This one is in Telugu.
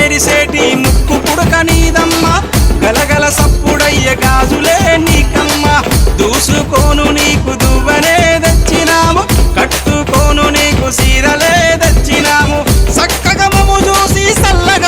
మెరిసేటి ముక్కు పుడక నీదమ్మ గలగల సప్పుడయ్య గాజులే నీకమ్మ దూసుకోను నీకు దువ్వనే తెచ్చినాము కట్టుకోను నీకు సీరలే తెచ్చినాము చక్కగా మము చూసి చల్లగా